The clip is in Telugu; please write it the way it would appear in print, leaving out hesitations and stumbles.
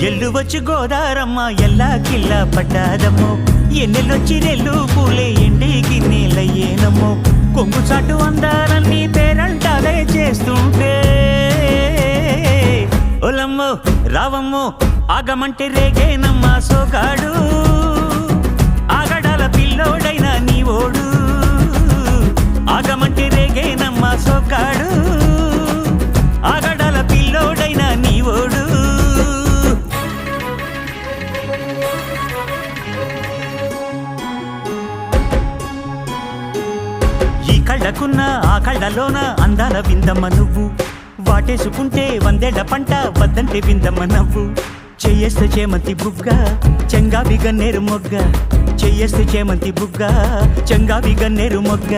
ఎల్లు వచ్చి గోదారమ్మ ఎల్లా కిల్లా పడ్డాదమ్మో ఎన్నెల్లొచ్చి రెల్లు పూలే ఎండికి నీళ్ళయ్యేనమ్మో కొంగు చాటు అందాలన్నీ పేరంటాలే చేస్తుంటే ఒలమ్మో రావమ్మో ఆగమంటే రేగేనమ్మా సోగాడు ఆగడాల పిల్లోడైనా నీ ఓడు ఆగమంటే రేగేనమ్మా సోగాడు ఆగడాల పిల్లోడైనా నీ ఓడు కళ్ళకున్న ఆ కళ్ళలోన అందాల విందమ్మ నువ్వు వాటేసుకుంటే వందేళ్ల పంట వద్దంటే విందమ్మ నవ్వు చెయ్యేస్తే చేమంతి బుగ్గ చెంగావి గన్నేరు మొగ్గ చెయ్యేస్తే చేమంతి బుగ్గ చెంగావి గన్నేరు మొగ్గ